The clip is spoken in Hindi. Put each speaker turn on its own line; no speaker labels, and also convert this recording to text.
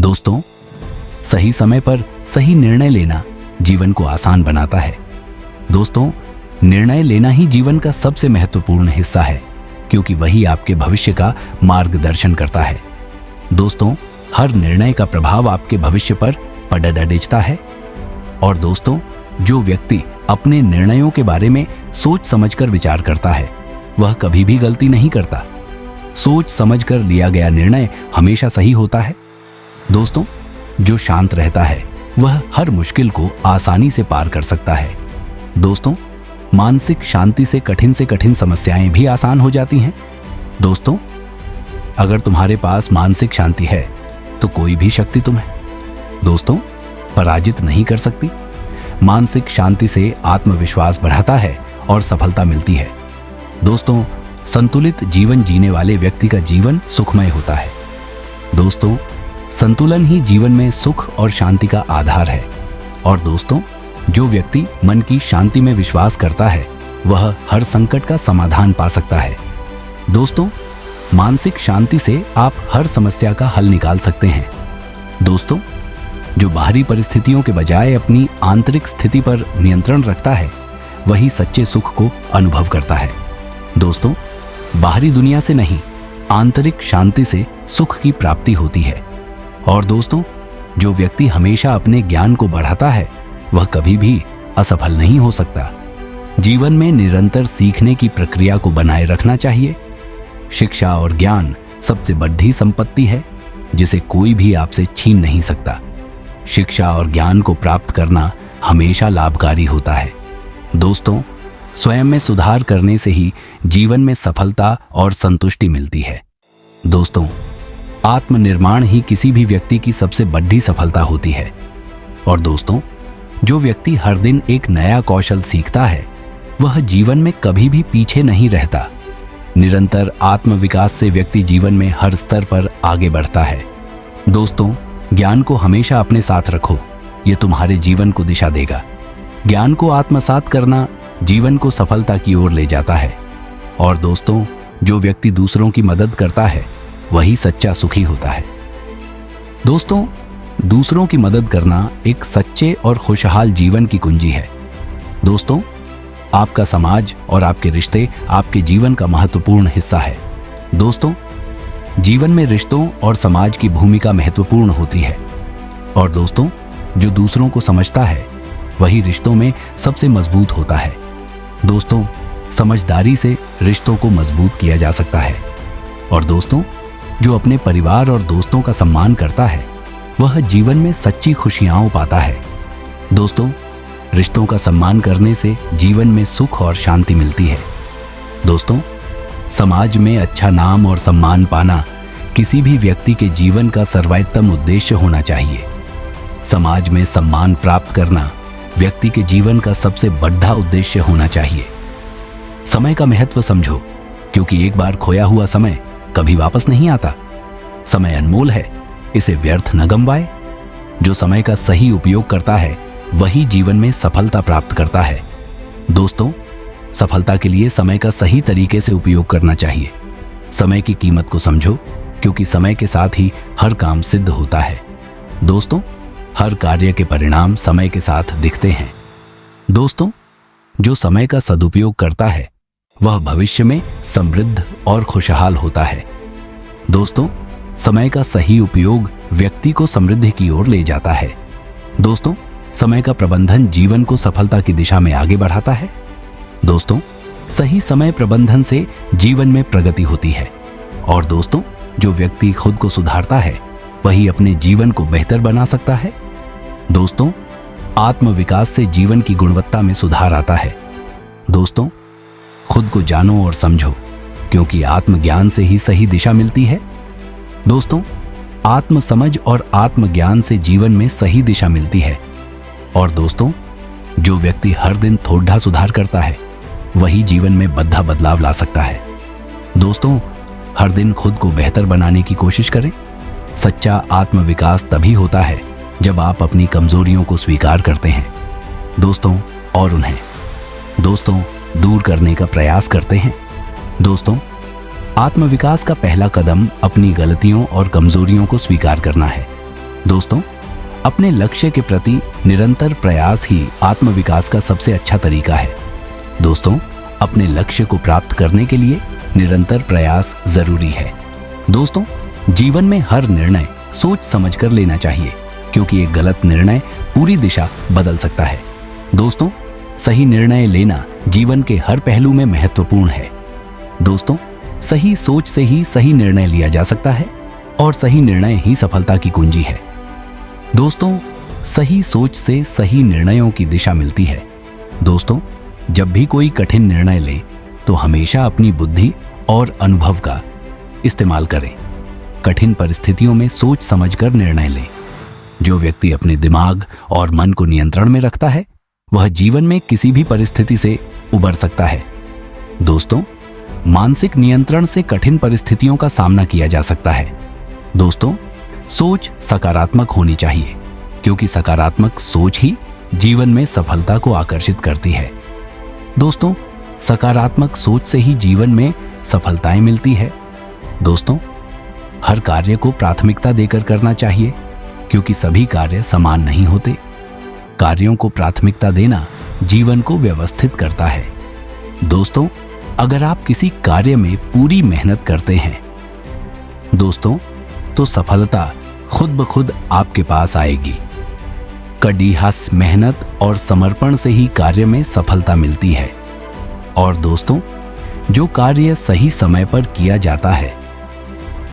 दोस्तों, सही समय पर सही निर्णय लेना जीवन को आसान बनाता है। दोस्तों, निर्णय लेना ही जीवन का सबसे महत्वपूर्ण हिस्सा है, क्योंकि वही आपके भविष्य का मार्गदर्शन करता है। दोस्तों, हर निर्णय का प्रभाव आपके भविष्य पर पड़ता है। और दोस्तों, जो व्यक्ति अपने निर्णयों के बारे में सोच समझकर विचार करता है, वह कभी भी गलती नहीं करता। सोच समझकर लिया गया निर्णय हमेशा सही होता है। दोस्तों, जो शांत रहता है वह हर मुश्किल को आसानी से पार कर सकता है। दोस्तों, मानसिक शांति से कठिन समस्याएं भी आसान हो जाती हैं। दोस्तों, अगर तुम्हारे पास मानसिक शांति है तो कोई भी शक्ति तुम्हें दोस्तों पराजित नहीं कर सकती। मानसिक शांति से आत्मविश्वास बढ़ता है और सफलता मिलती है। दोस्तों, संतुलित जीवन जीने वाले व्यक्ति का जीवन सुखमय होता है। दोस्तों, संतुलन ही जीवन में सुख और शांति का आधार है। और दोस्तों, जो व्यक्ति मन की शांति में विश्वास करता है वह हर संकट का समाधान पा सकता है। दोस्तों, मानसिक शांति से आप हर समस्या का हल निकाल सकते हैं। दोस्तों, जो बाहरी परिस्थितियों के बजाय अपनी आंतरिक स्थिति पर नियंत्रण रखता है वही सच्चे सुख को अनुभव करता है। दोस्तों, बाहरी दुनिया से नहीं, आंतरिक शांति से सुख की प्राप्ति होती है। और दोस्तों, जो व्यक्ति हमेशा अपने ज्ञान को बढ़ाता है वह कभी भी असफल नहीं हो सकता। जीवन में निरंतर सीखने की प्रक्रिया को बनाए रखना चाहिए। शिक्षा और ज्ञान सबसे बड़ी संपत्ति है जिसे कोई भी आपसे छीन नहीं सकता। शिक्षा और ज्ञान को प्राप्त करना हमेशा लाभकारी होता है। दोस्तों, स्वयं में सुधार करने से ही जीवन में सफलता और संतुष्टि मिलती है। दोस्तों, आत्मनिर्माण ही किसी भी व्यक्ति की सबसे बड़ी सफलता होती है। और दोस्तों, जो व्यक्ति हर दिन एक नया कौशल सीखता है वह जीवन में कभी भी पीछे नहीं रहता। निरंतर आत्मविकास से व्यक्ति जीवन में हर स्तर पर आगे बढ़ता है। दोस्तों, ज्ञान को हमेशा अपने साथ रखो, यह तुम्हारे जीवन को दिशा देगा। ज्ञान को आत्मसात करना जीवन को सफलता की ओर ले जाता है। और दोस्तों, जो व्यक्ति दूसरों की मदद करता है वही सच्चा सुखी होता है। दोस्तों, दूसरों की मदद करना एक सच्चे और खुशहाल जीवन की कुंजी है। दोस्तों, आपका समाज और आपके रिश्ते आपके जीवन का महत्वपूर्ण हिस्सा है। दोस्तों, जीवन में रिश्तों और समाज की भूमिका महत्वपूर्ण होती है। और दोस्तों, जो दूसरों को समझता है वही रिश्तों में सबसे मजबूत होता है। दोस्तों, समझदारी से रिश्तों को मजबूत किया जा सकता है। और दोस्तों, जो अपने परिवार और दोस्तों का सम्मान करता है वह जीवन में सच्ची खुशियां पाता है। दोस्तों, रिश्तों का सम्मान करने से जीवन में सुख और शांति मिलती है। दोस्तों, समाज में अच्छा नाम और सम्मान पाना किसी भी व्यक्ति के जीवन का सर्वोत्तम उद्देश्य होना चाहिए। समाज में सम्मान प्राप्त करना व्यक्ति के जीवन का सबसे बड़ा उद्देश्य होना चाहिए। समय का महत्व समझो, क्योंकि एक बार खोया हुआ समय कभी वापस नहीं आता। समय अनमोल है, इसे व्यर्थ न गंवाए। जो समय का सही उपयोग करता है वही जीवन में सफलता प्राप्त करता है। दोस्तों, सफलता के लिए समय का सही तरीके से उपयोग करना चाहिए। समय की कीमत को समझो, क्योंकि समय के साथ ही हर काम सिद्ध होता है। दोस्तों, हर कार्य के परिणाम समय के साथ दिखते हैं। दोस्तों, जो समय का सदुपयोग करता है वह भविष्य में समृद्ध और खुशहाल होता है। दोस्तों, समय का सही उपयोग व्यक्ति को समृद्धि की ओर ले जाता है। दोस्तों, समय का प्रबंधन जीवन को सफलता की दिशा में आगे बढ़ाता है। दोस्तों, सही समय प्रबंधन से जीवन में प्रगति होती है। और दोस्तों, जो व्यक्ति खुद को सुधारता है वही अपने जीवन को बेहतर बना सकता है। दोस्तों, आत्मविकास से जीवन की गुणवत्ता में सुधार आता है। दोस्तों, खुद को जानो और समझो, क्योंकि आत्मज्ञान से ही सही दिशा मिलती है। दोस्तों, आत्म समझ और आत्मज्ञान से जीवन में सही दिशा मिलती है। और दोस्तों, जो व्यक्ति हर दिन थोड़ा सुधार करता है वही जीवन में बड़ा बदलाव ला सकता है। दोस्तों, हर दिन खुद को बेहतर बनाने की कोशिश करें। सच्चा आत्मविकास तभी होता है जब आप अपनी कमजोरियों को स्वीकार करते हैं दोस्तों, और उन्हें दूर करने का प्रयास करते हैं। दोस्तों, आत्मविकास का पहला कदम अपनी गलतियों और कमजोरियों को स्वीकार करना है। दोस्तों, अपने लक्ष्य के प्रति निरंतर प्रयास ही आत्मविकास का सबसे अच्छा तरीका है। दोस्तों, अपने लक्ष्य को प्राप्त करने के लिए निरंतर प्रयास जरूरी है। दोस्तों, जीवन में हर निर्णय सोच समझकर लेना चाहिए, क्योंकि एक गलत निर्णय पूरी दिशा बदल सकता है। दोस्तों, सही निर्णय लेना जीवन के हर पहलू में महत्वपूर्ण है। दोस्तों, सही सोच से ही सही निर्णय लिया जा सकता है और सही निर्णय ही सफलता की कुंजी है। दोस्तों, सही सोच से सही निर्णयों की दिशा मिलती है। दोस्तों, जब भी कोई कठिन निर्णय लें तो हमेशा अपनी बुद्धि और अनुभव का इस्तेमाल करें। कठिन परिस्थितियों में सोच समझकर निर्णय लें। जो व्यक्ति अपने दिमाग और मन को नियंत्रण में रखता है वह जीवन में किसी भी परिस्थिति से उबर सकता है। दोस्तों, मानसिक नियंत्रण से कठिन परिस्थितियों का सामना किया जा सकता है। दोस्तों, सोच सकारात्मक होनी चाहिए, क्योंकि सकारात्मक सोच ही जीवन में सफलता को आकर्षित करती है। दोस्तों, सकारात्मक सोच से ही जीवन में सफलताएं मिलती है। दोस्तों, हर कार्य को प्राथमिकता देकर करना चाहिए, क्योंकि सभी कार्य समान नहीं होते। कार्यों को प्राथमिकता देना जीवन को व्यवस्थित करता है। दोस्तों, अगर आप किसी कार्य में पूरी मेहनत करते हैं दोस्तों, तो सफलता खुद ब खुद आपके पास आएगी। कड़ीहास मेहनत और समर्पण से ही कार्य में सफलता मिलती है। और दोस्तों, जो कार्य सही समय पर किया जाता है